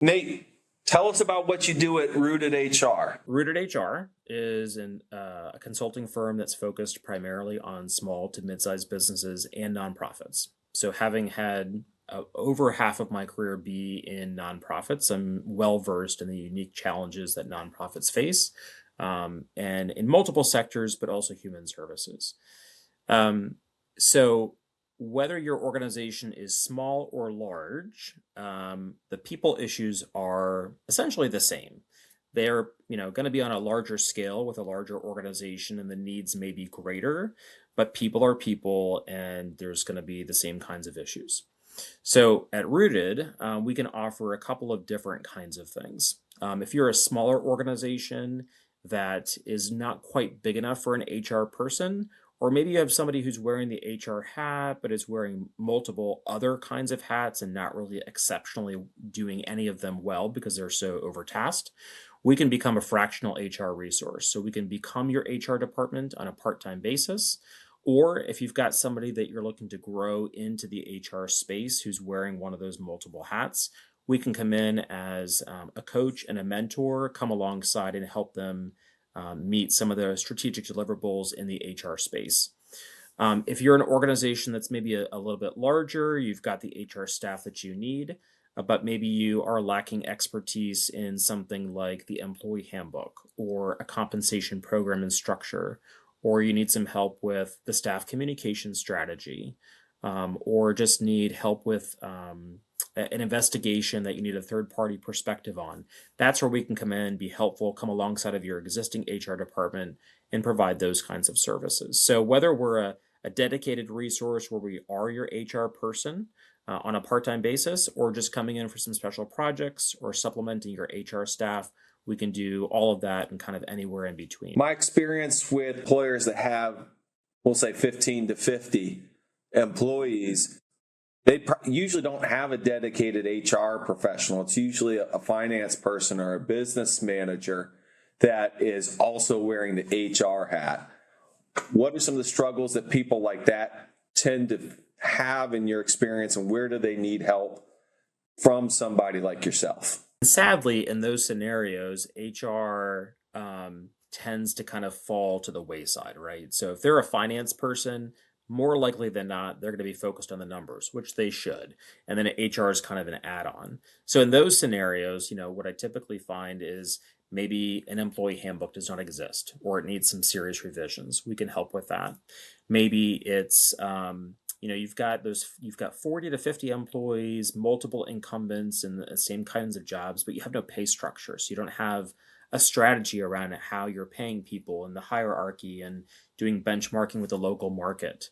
Nate, tell us about what you do at Rooted HR. Rooted HR is a consulting firm that's focused primarily on small to mid-sized businesses and nonprofits. So, having had over half of my career be in nonprofits, I'm well versed in the unique challenges that nonprofits face, and in multiple sectors, but also human services. Um, so, whether your organization is small or large, the people issues are essentially the same. They're, going to be on a larger scale with a larger organization, and the needs may be greater, but people are people, and there's going to be the same kinds of issues. So at Rooted, we can offer a couple of different kinds of things. If you're a smaller organization that is not quite big enough for an HR person, or maybe you have somebody who's wearing the HR hat, but is wearing multiple other kinds of hats and not really exceptionally doing any of them well because they're so overtasked, we can become a fractional HR resource. So we can become your HR department on a part-time basis. Or if you've got somebody that you're looking to grow into the HR space who's wearing one of those multiple hats, we can come in as a coach and a mentor, come alongside and help them meet some of the strategic deliverables in the HR space. If you're an organization that's maybe a little bit larger, you've got the HR staff that you need, but maybe you are lacking expertise in something like the employee handbook or a compensation program and structure, or you need some help with the staff communication strategy, or just need help with an investigation that you need a third party perspective on. That's where we can come in, be helpful, come alongside of your existing HR department and provide those kinds of services. So whether we're a dedicated resource where we are your HR person on a part-time basis, or just coming in for some special projects or supplementing your HR staff, we can do all of that and kind of anywhere in between. My experience with employers that have, we'll say 15 to 50 employees, they usually don't have a dedicated HR professional. It's usually a finance person or a business manager that is also wearing the HR hat. What are some of the struggles that people like that tend to have in your experience, and where do they need help from somebody like yourself? Sadly, in those scenarios, HR tends to kind of fall to the wayside, right? So if they're a finance person, more likely than not, they're going to be focused on the numbers, which they should. And then HR is kind of an add-on. So in those scenarios, what I typically find is maybe an employee handbook does not exist, or it needs some serious revisions. We can help with that. Maybe it's you've got 40 to 50 employees, multiple incumbents in the same kinds of jobs, but you have no pay structure. So you don't have a strategy around how you're paying people and the hierarchy and doing benchmarking with the local market.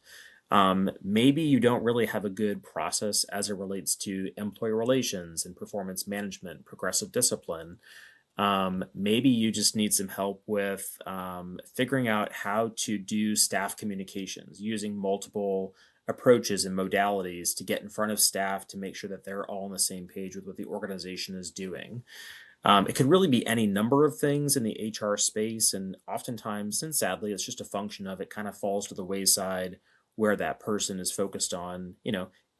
Maybe you don't really have a good process as it relates to employee relations and performance management, progressive discipline. Maybe you just need some help with figuring out how to do staff communications using multiple approaches and modalities to get in front of staff to make sure that they're all on the same page with what the organization is doing. It could really be any number of things in the HR space, and oftentimes, and sadly, it's just a function of it kind of falls to the wayside where that person is focused on,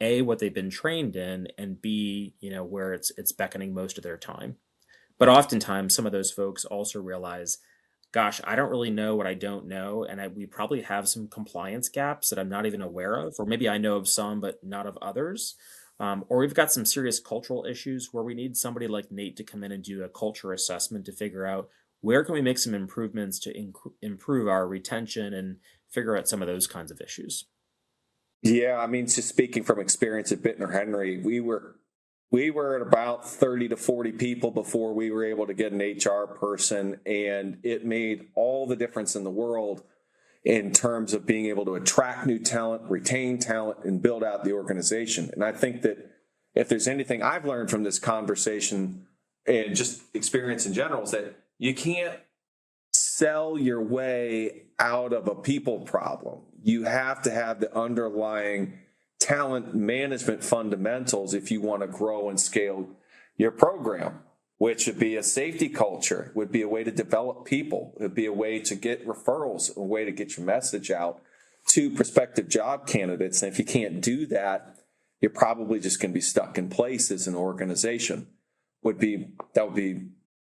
A, what they've been trained in, and B, where it's beckoning most of their time. But oftentimes, some of those folks also realize, gosh, I don't really know what I don't know, and we probably have some compliance gaps that I'm not even aware of, or maybe I know of some, but not of others. Or we've got some serious cultural issues where we need somebody like Nate to come in and do a culture assessment to figure out where can we make some improvements to improve our retention and figure out some of those kinds of issues. Yeah, I mean, just speaking from experience at Bitner Henry, we were at about 30 to 40 people before we were able to get an HR person, and it made all the difference in the world in terms of being able to attract new talent, retain talent, and build out the organization. And I think that if there's anything I've learned from this conversation and just experience in general, is that you can't sell your way out of a people problem. You have to have the underlying talent management fundamentals if you want to grow and scale your program, which would be a safety culture, would be a way to develop people, it would be a way to get referrals, a way to get your message out to prospective job candidates. And if you can't do that, you're probably just going to be stuck in place as an organization. would be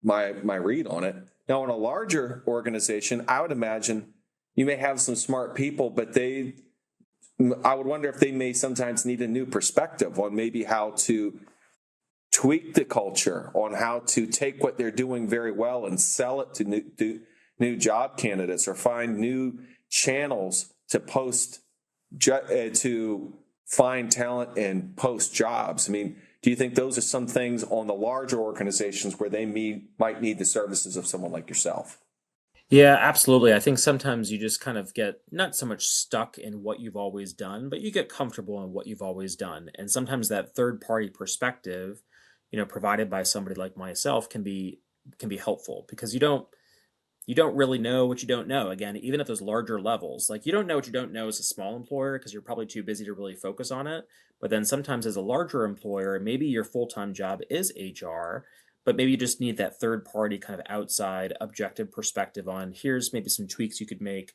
my read on it. Now, in a larger organization, I would imagine you may have some smart people, but I would wonder if they may sometimes need a new perspective on maybe how to tweak the culture, on how to take what they're doing very well and sell it to new job candidates, or find new channels to to find talent and post jobs. I mean, do you think those are some things on the larger organizations where they might need the services of someone like yourself? Yeah, absolutely. I think sometimes you just kind of get not so much stuck in what you've always done, but you get comfortable in what you've always done. And sometimes that third party perspective, provided by somebody like myself can be helpful because you don't really know what you don't know. Again, even at those larger levels, like you don't know what you don't know as a small employer because you're probably too busy to really focus on it. But then sometimes as a larger employer, maybe your full-time job is HR, but maybe you just need that third party kind of outside objective perspective on here's maybe some tweaks you could make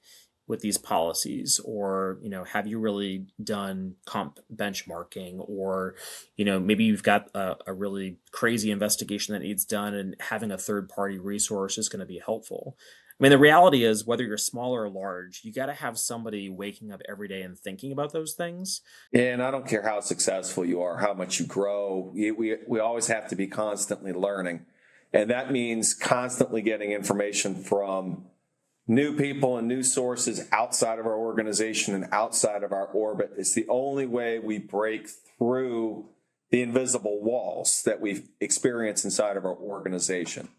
with these policies, or have you really done comp benchmarking, or maybe you've got a really crazy investigation that needs done, and having a third party resource is going to be helpful. I mean, the reality is, whether you're small or large, you got to have somebody waking up every day and thinking about those things. And I don't care how successful you are, how much you grow, we always have to be constantly learning. And that means constantly getting information from new people and new sources outside of our organization and outside of our orbit. It's the only way we break through the invisible walls that we experience inside of our organization.